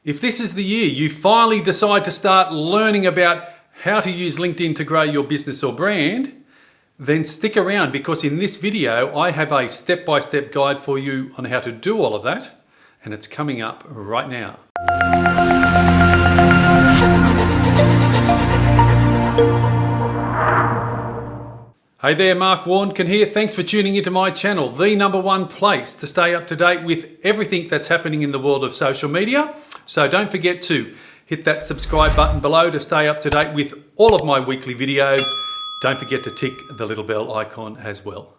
If this is the year you finally decide to start learning about how to use LinkedIn to grow your business or brand, then stick around, because in this video I have a step-by-step guide for you on how to do all of that, and it's coming up right now. Hey there, Mark Warnken here. Thanks for tuning into my channel, the #1 place to stay up to date with everything that's happening in the world of social media. So don't forget to hit that subscribe button below to stay up to date with all of my weekly videos. Don't forget to tick the little bell icon as well.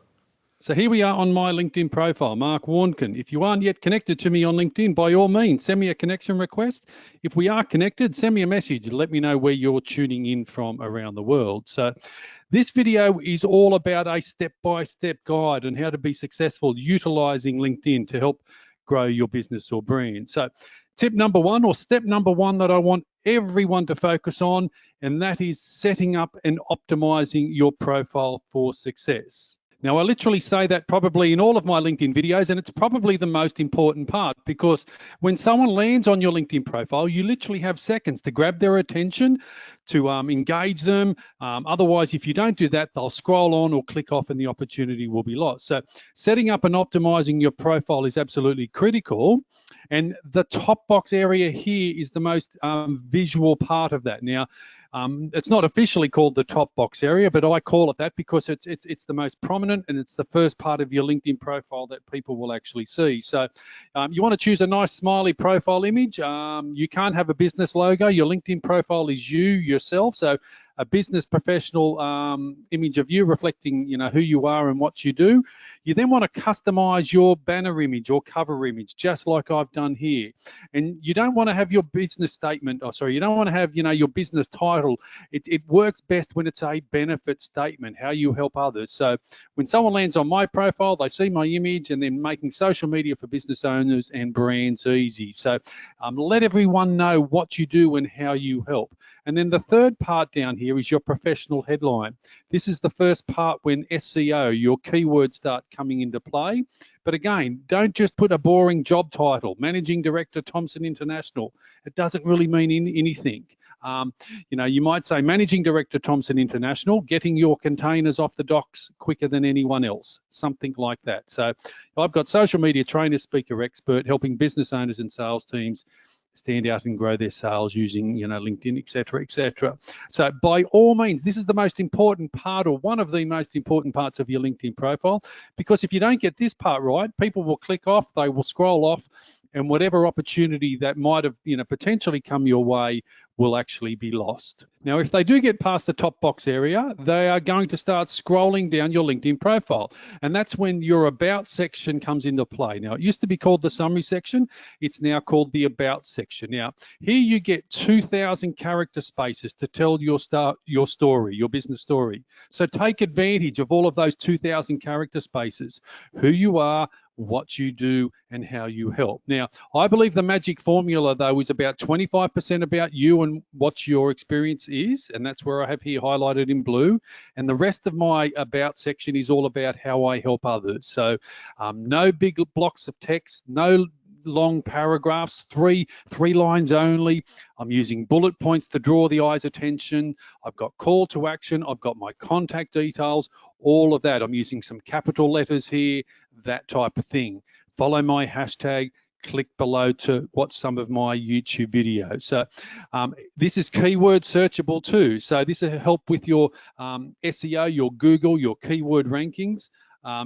So here we are on my LinkedIn profile, Mark Warnken. If you aren't yet connected to me on LinkedIn, by all means, send me a connection request. If we are connected, send me a message and let me know where you're tuning in from around the world. So this video is all about a step-by-step guide on how to be successful utilizing LinkedIn to help grow your business or brand. So tip number one, or step number one, that I want everyone to focus on, and that is setting up and optimizing your profile for success. Now, I literally say that probably in all of my LinkedIn videos, and it's probably the most important part, because when someone lands on your LinkedIn profile, you literally have seconds to grab their attention, to engage them. Otherwise, if you don't do that, they'll scroll on or click off and the opportunity will be lost. So setting up and optimizing your profile is absolutely critical. And the top box area here is the most visual part of that. Now, it's not officially called the top box area, but I call it that because it's the most prominent, and it's the first part of your LinkedIn profile that people will actually see. So you want to choose a nice smiley profile image. You can't have a business logo. Your LinkedIn profile is you yourself. So a business professional image of you reflecting, who you are and what you do. You then want to customize your banner image or cover image, just like I've done here. And you don't want to have your business statement, you don't want to have, your business title. It works best when it's a benefit statement, how you help others. So when someone lands on my profile, they see my image, and then making social media for business owners and brands easy. So let everyone know what you do and how you help. And then the third part down here is your professional headline. This is the first part when SEO, your keywords, start coming into play. But again, don't just put a boring job title, Managing Director, Thomson International. It doesn't really mean anything. You might say Managing Director, Thomson International, getting your containers off the docks quicker than anyone else, something like that. So I've got social media trainer, speaker, expert, helping business owners and sales teams stand out and grow their sales using, LinkedIn, et cetera, et cetera. So by all means, this is the most important part, or one of the most important parts of your LinkedIn profile, because if you don't get this part right, people will click off, they will scroll off, and whatever opportunity that might have, potentially come your way will actually be lost. Now, if they do get past the top box area, they are going to start scrolling down your LinkedIn profile. And that's when your About section comes into play. Now, it used to be called the Summary section. It's now called the About section. Now, here you get 2,000 character spaces to tell your story, your business story. So take advantage of all of those 2,000 character spaces, who you are, what you do, and how you help. Now, I believe the magic formula, though, is about 25% about you and what your experience is, and that's where I have here highlighted in blue. And the rest of my About section is all about how I help others. So no big blocks of text, no long paragraphs, three lines only. I'm using bullet points to draw the eye's attention. I've got call to action. I've got my contact details, all of that. I'm using some capital letters here, that type of thing. Follow my hashtag. Click below to watch some of my YouTube videos. So this is keyword searchable too. So this will help with your SEO, your Google, your keyword rankings.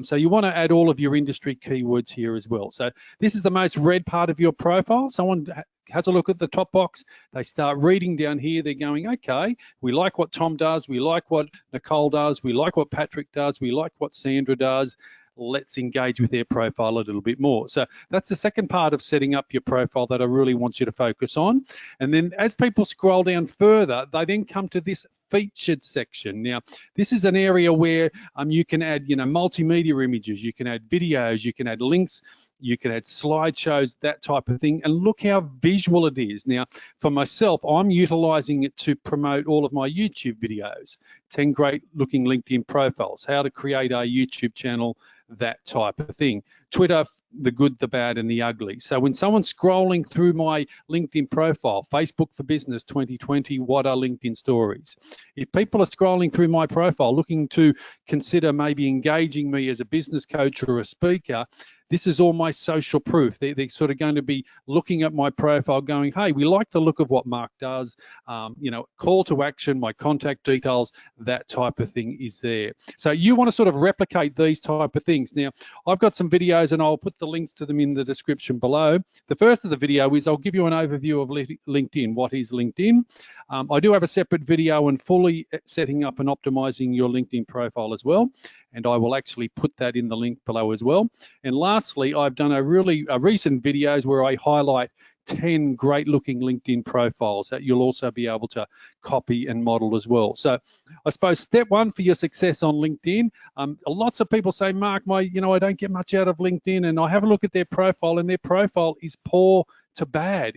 So you want to add all of your industry keywords here as well. So this is the most read part of your profile. Someone has a look at the top box, they start reading down here, they're going, okay, we like what Tom does, we like what Nicole does, we like what Patrick does, we like what Sandra does. Let's engage with their profile a little bit more. So that's the second part of setting up your profile that I really want you to focus on. And then as people scroll down further, they then come to this featured section. Now, this is an area where you can add, multimedia images, you can add videos, you can add links, you can add slideshows, that type of thing. And look how visual it is. Now, for myself, I'm utilizing it to promote all of my YouTube videos, 10 great looking LinkedIn profiles, how to create a YouTube channel, that type of thing. Twitter, the good, the bad, and the ugly. So when someone's scrolling through my LinkedIn profile, Facebook for Business 2020, what are LinkedIn stories? If people are scrolling through my profile looking to consider maybe engaging me as a business coach or a speaker, this is all my social proof. They're sort of going to be looking at my profile going, hey, we like the look of what Mark does. Call to action, my contact details, that type of thing is there. So you want to sort of replicate these type of things. Now, I've got some videos and I'll put the links to them in the description below. The first of the video is I'll give you an overview of LinkedIn. What is LinkedIn? I do have a separate video on fully setting up and optimizing your LinkedIn profile as well. And I will actually put that in the link below as well. And lastly, I've done a recent videos where I highlight 10 great looking LinkedIn profiles that you'll also be able to copy and model as well. So I suppose step one for your success on LinkedIn, lots of people say, Mark, I don't get much out of LinkedIn, and I have a look at their profile and their profile is poor to bad.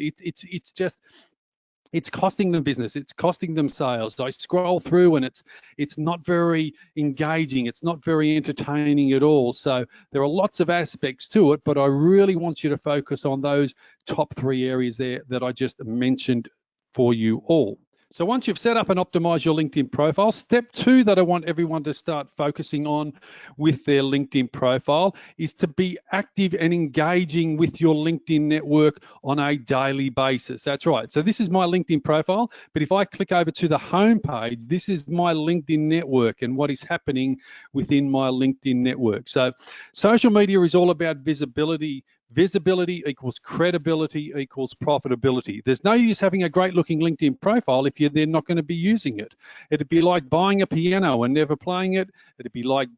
It's costing them business. It's costing them sales. I scroll through and it's not very engaging. It's not very entertaining at all. So there are lots of aspects to it, but I really want you to focus on those top 3 areas there that I just mentioned for you all. So once you've set up and optimized your LinkedIn profile, step 2 that I want everyone to start focusing on with their LinkedIn profile is to be active and engaging with your LinkedIn network on a daily basis. That's right. So this is my LinkedIn profile, but if I click over to the home page, this is my LinkedIn network and what is happening within my LinkedIn network. So social media is all about visibility. Visibility equals credibility equals profitability. There's no use having a great looking LinkedIn profile if you're then not going to be using it. It'd be like buying a piano and never playing it. It'd be like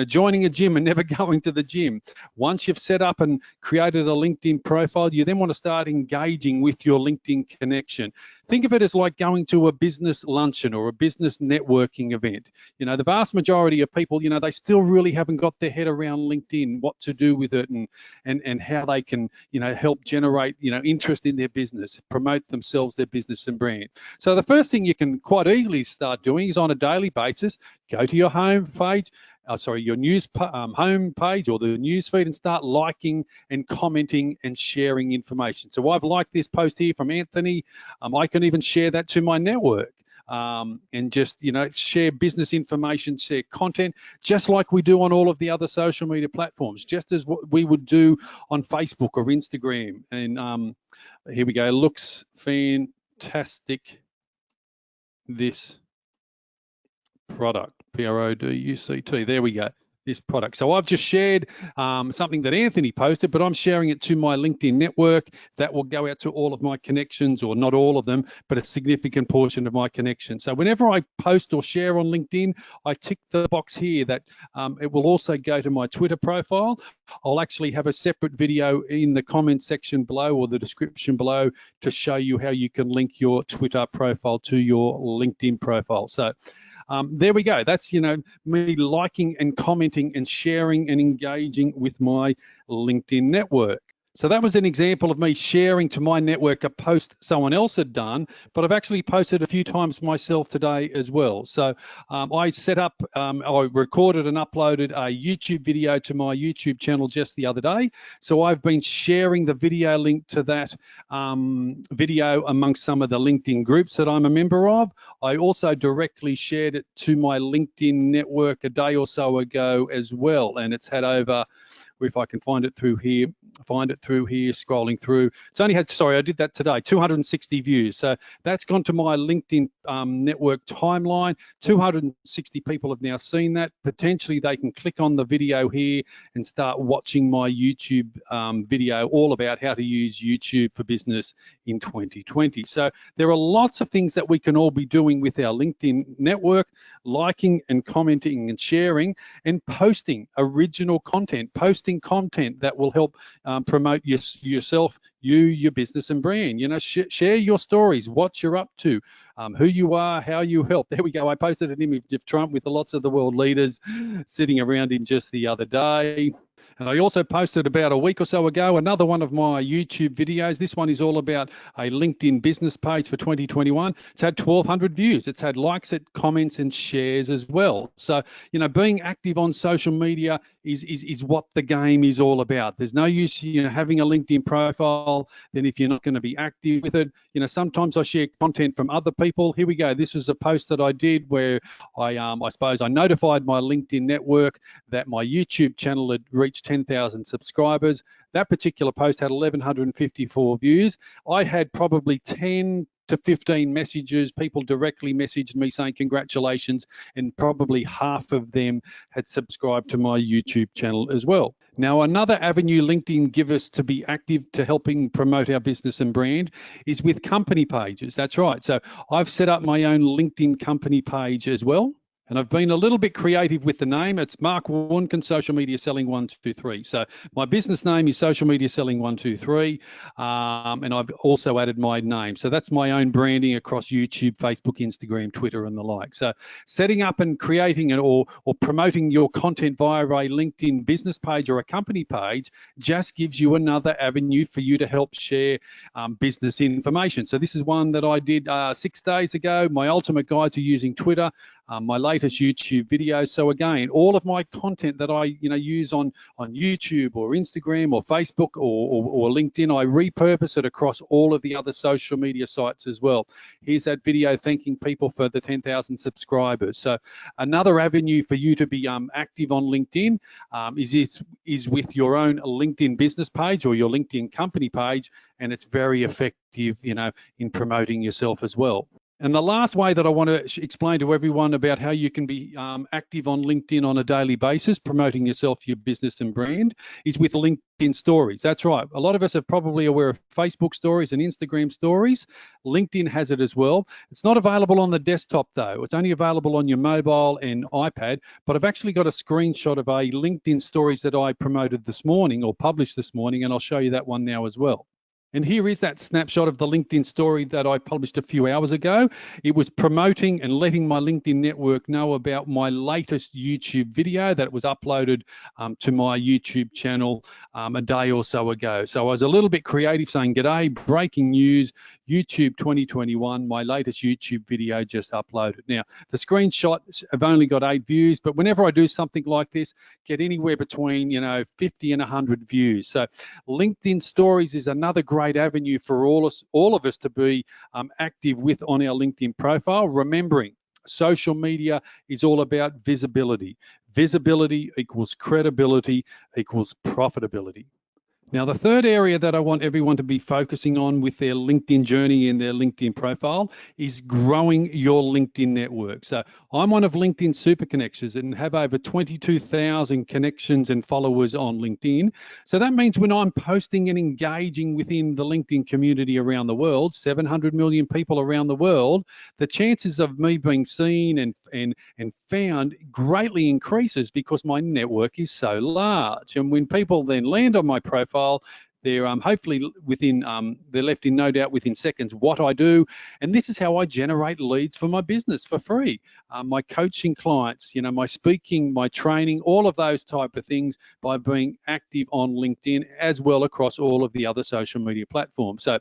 joining a gym and never going to the gym. Once you've set up and created a LinkedIn profile, you then want to start engaging with your LinkedIn connection. Think of it as like going to a business luncheon or a business networking event. The vast majority of people, they still really haven't got their head around LinkedIn, what to do with it and how they can, help generate, interest in their business, promote themselves, their business and brand. So the first thing you can quite easily start doing is on a daily basis, go to your home page, your news home page or the news feed and start liking and commenting and sharing information. So I've liked this post here from Anthony. I can even share that to my network. And just, share business information, share content, just like we do on all of the other social media platforms, just as what we would do on Facebook or Instagram. And here we go. Looks fantastic, this product, P-R-O-D-U-C-T. There we go. This product. So I've just shared something that Anthony posted, but I'm sharing it to my LinkedIn network. That will go out to all of my connections, or not all of them, but a significant portion of my connections. So whenever I post or share on LinkedIn, I tick the box here that it will also go to my Twitter profile. I'll actually have a separate video in the comment section below or the description below to show you how you can link your Twitter profile to your LinkedIn profile. So there we go. That's, me liking and commenting and sharing and engaging with my LinkedIn network. So that was an example of me sharing to my network a post someone else had done, but I've actually posted a few times myself today as well. So I set up, I recorded and uploaded a YouTube video to my YouTube channel just the other day. So I've been sharing the video link to that video amongst some of the LinkedIn groups that I'm a member of. I also directly shared it to my LinkedIn network a day or so ago as well. And it's had over, if I can find it through here, scrolling through. It's only had, I did that today, 260 views. So that's gone to my LinkedIn network timeline. 260 people have now seen that. Potentially they can click on the video here and start watching my YouTube video all about how to use YouTube for business in 2020. So there are lots of things that we can all be doing with our LinkedIn network, liking and commenting and sharing and posting original content, posting content that will help promote yourself, your business and brand. Share your stories, what you're up to, who you are, how you help. There we go. I posted an image of Trump with lots of the world leaders sitting around him just the other day. And I also posted about a week or so ago another one of my YouTube videos. This one is all about a LinkedIn business page for 2021. It's had 1,200 views. It's had likes, comments and shares as well. So, being active on social media is what the game is all about. There's no use, having a LinkedIn profile then if you're not going to be active with it. Sometimes I share content from other people. Here we go. This was a post that I did where I suppose I notified my LinkedIn network that my YouTube channel had reached 10,000 subscribers. That particular post had 1,154 views. I had probably 10 to 15 messages. People directly messaged me saying congratulations, and probably half of them had subscribed to my YouTube channel as well. Now, another avenue LinkedIn give us to be active to helping promote our business and brand is with company pages. That's right. So I've set up my own LinkedIn company page as well. And I've been a little bit creative with the name. It's Mark Warnken, Social Media Selling 123. So my business name is Social Media Selling 123, and I've also added my name. So that's my own branding across YouTube, Facebook, Instagram, Twitter, and the like. So setting up and creating or promoting your content via a LinkedIn business page or a company page just gives you another avenue for you to help share business information. So this is one that I did 6 days ago, my ultimate guide to using Twitter. My latest YouTube videos. So again, all of my content that I use on YouTube or Instagram or Facebook or LinkedIn, I repurpose it across all of the other social media sites as well. Here's that video thanking people for the 10,000 subscribers. So another avenue for you to be active on LinkedIn is with your own LinkedIn business page or your LinkedIn company page, and it's very effective, in promoting yourself as well. And the last way that I want to explain to everyone about how you can be active on LinkedIn on a daily basis, promoting yourself, your business and brand, is with LinkedIn stories. That's right. A lot of us are probably aware of Facebook stories and Instagram stories. LinkedIn has it as well. It's not available on the desktop though. It's only available on your mobile and iPad, but I've actually got a screenshot of a LinkedIn stories that I promoted this morning or published this morning, and I'll show you that one now as well. And here is that snapshot of the LinkedIn story that I published a few hours ago. It was promoting and letting my LinkedIn network know about my latest YouTube video that was uploaded to my YouTube channel a day or so ago. So I was a little bit creative saying, "G'day, breaking news, YouTube 2021, my latest YouTube video just uploaded." Now, the screenshots have only got 8 views, but whenever I do something like this, get anywhere between 50 and 100 views. So LinkedIn stories is another great avenue for all of us to be active with on our LinkedIn profile. Remembering, social media is all about visibility. Visibility equals credibility equals profitability. Now, the third area that I want everyone to be focusing on with their LinkedIn journey and their LinkedIn profile is growing your LinkedIn network. So I'm one of LinkedIn Super Connections and have over 22,000 connections and followers on LinkedIn. So that means when I'm posting and engaging within the LinkedIn community around the world, 700 million people around the world, the chances of me being seen and found greatly increases because my network is so large. And when people then land on my profile, they're hopefully they're left in no doubt within seconds what I do, and this is how I generate leads for my business for free. My coaching clients, my speaking, my training, all of those type of things by being active on LinkedIn as well across all of the other social media platforms. So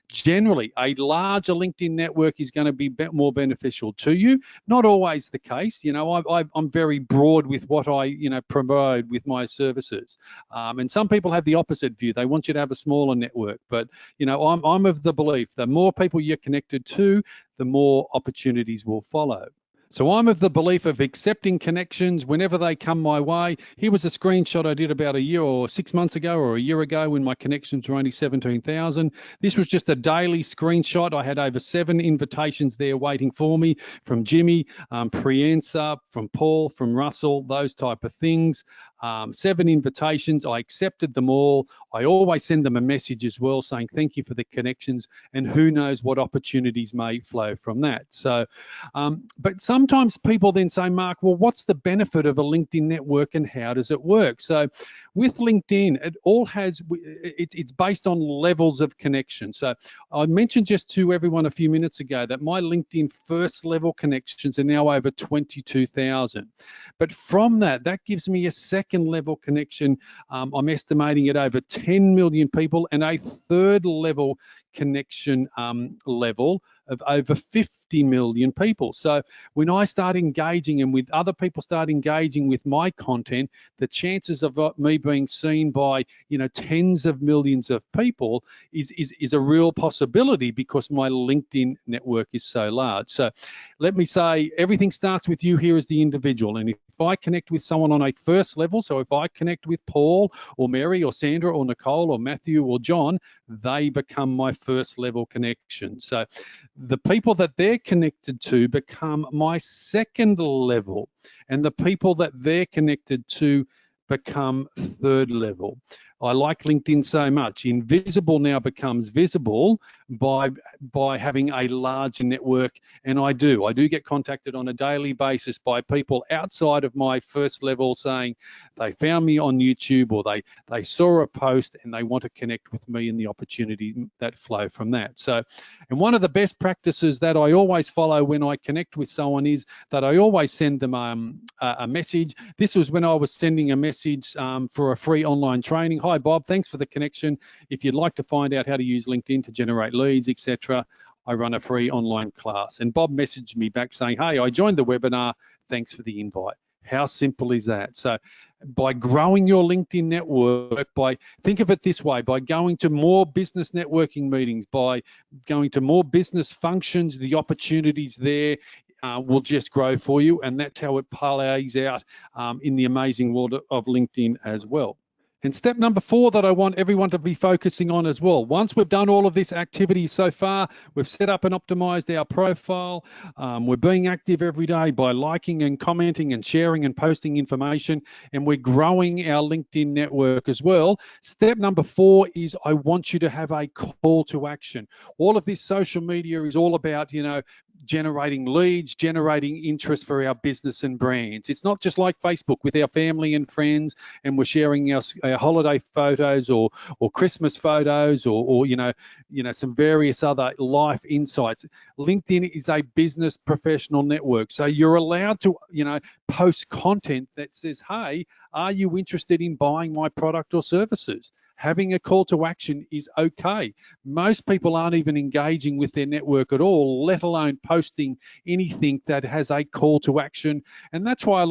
generally, a larger LinkedIn network is going to be more beneficial to you. Not always the case. I'm very broad with what I, provide with my services. And some people have the opposite view. They want you to have a smaller network. But, I'm of the belief the more people you're connected to, the more opportunities will follow. So I'm of the belief of accepting connections whenever they come my way. Here was a screenshot I did about a year or 6 months ago or a year ago when my connections were only 17,000. This was just a daily screenshot. I had over 7 invitations there waiting for me from Jimmy, Priyansa, from Paul, from Russell, those type of things. 7 invitations. I accepted them all. I always send them a message as well saying thank you for the connections, and who knows what opportunities may flow from that. So, but sometimes people then say, Mark, well, what's the benefit of a LinkedIn network and how does it work? So with LinkedIn, it all has, it's based on levels of connection. So I mentioned just to everyone a few minutes ago that my LinkedIn first level connections are now over 22,000. But from that gives me a second level connection. I'm estimating it over 10 million people, and a third level connection level of over 50 million people. So when I start engaging and with other people start engaging with my content, the chances of me being seen by, you know, tens of millions of people is a real possibility because my LinkedIn network is so large. So let me say, everything starts with you here as the individual. And if I connect with someone on a first level, so if I connect with Paul or Mary or Sandra or Nicole or Matthew or John, they become my first level connection. So the people that they're connected to become my second level, and the people that they're connected to become third level. I like LinkedIn so much. Invisible now becomes visible by having a large network, and I do get contacted on a daily basis by people outside of my first level saying they found me on YouTube, or they saw a post and they want to connect with me and the opportunities that flow from that. So, and one of the best practices that I always follow when I connect with someone is that I always send them a message. This was when I was sending a message for a free online training. Hi Bob, thanks for the connection. If you'd like to find out how to use LinkedIn to generate leads, etc., I run a free online class. And Bob messaged me back saying, hey, I joined the webinar. Thanks for the invite. How simple is that? So by growing your LinkedIn network, think of it this way, by going to more business networking meetings, by going to more business functions, the opportunities there will just grow for you. And that's how it plays out in the amazing world of LinkedIn as well. And step number 4 that I want everyone to be focusing on as well. Once we've done all of this activity so far, we've set up and optimized our profile. We're being active every day by liking and commenting and sharing and posting information, and we're growing our LinkedIn network as well. Step number 4 is I want you to have a call to action. All of this social media is all about, you know, generating leads, generating interest for our business and brands. It's not just like Facebook with our family and friends, and we're sharing our holiday photos or Christmas photos or you know some various other life insights. LinkedIn is a business professional network, so you're allowed to, you know, post content that says, hey, are you interested in buying my product or services? Having a call to action is okay. Most people aren't even engaging with their network at all, let alone posting anything that has a call to action. And that's why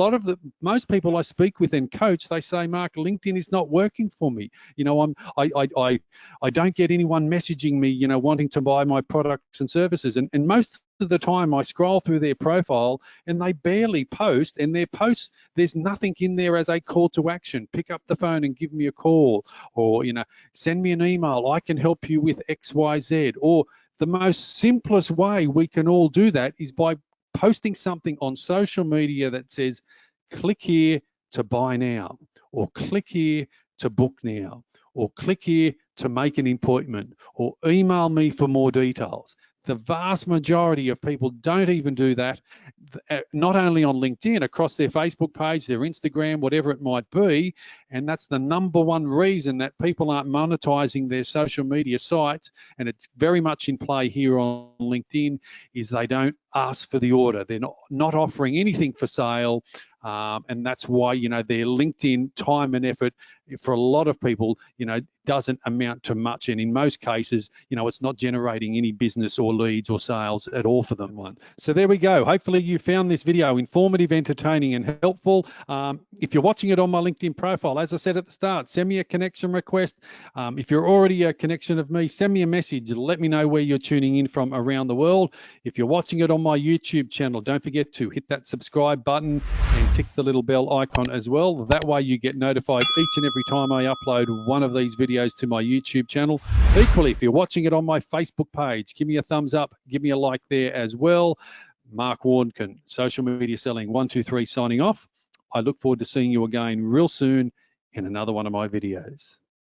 most people I speak with and coach, they say, Mark, LinkedIn is not working for me. You know, I don't get anyone messaging me, you know, wanting to buy my products and services. And most of the time I scroll through their profile and they barely post, and their posts, there's nothing in there as a call to action. Pick up the phone and give me a call, or, you know, send me an email. I can help you with XYZ. Or the most simplest way we can all do that is by posting something on social media that says, click here to buy now, or click here to book now, or click here to make an appointment, or email me for more details. The vast majority of people don't even do that, not only on LinkedIn, across their Facebook page, their Instagram, whatever it might be. And that's the number one reason that people aren't monetizing their social media sites, and it's very much in play here on LinkedIn, is they don't ask for the order. They're not offering anything for sale. And that's why, you know, their LinkedIn time and effort for a lot of people, you know, doesn't amount to much. And in most cases, you know, it's not generating any business or leads or sales at all for them. So there we go. Hopefully you found this video informative, entertaining, and helpful. If you're watching it on my LinkedIn profile, as I said at the start, send me a connection request. If you're already a connection of me, send me a message. Let me know where you're tuning in from around the world. If you're watching it on my YouTube channel, don't forget to hit that subscribe button and tick the little bell icon as well. That way you get notified each and every time I upload one of these videos to my YouTube channel. Equally, if you're watching it on my Facebook page, give me a thumbs up, give me a like there as well. Mark Warnken, Social Media Selling 123, signing off. I look forward to seeing you again real soon in another one of my videos.